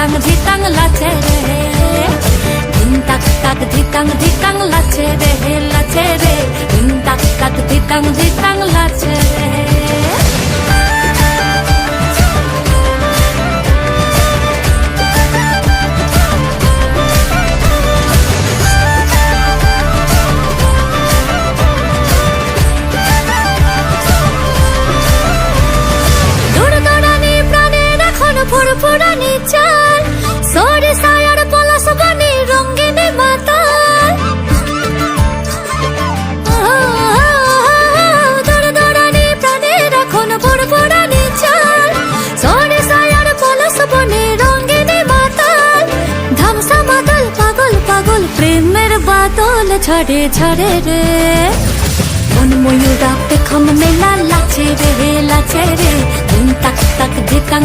ধিতাং ধিতাং লাচে রে, ধিন তাক তাক ধিতাং ধিতাং লাচে রে লাচে রে, ধিন তাক তাক ধিতাং ধিতাং লাচে রে। ফুরফুরানি চাল সরে সায়ার পলাশ বনে রঙিনী মাতাল, দৌড়ানি প্রাণের এখন ফুরফুরানি চাল সরে সায়ার পলাশ বনে রঙিনী মাতাল। ধামসা মাতাল পাগল পাগল প্রেমের বাদল ঝরে ঝরে রে, মন ময়ূরা পেখম মেলা লাচে রে লাচে রে, ধিন তাক তাক ধিতাং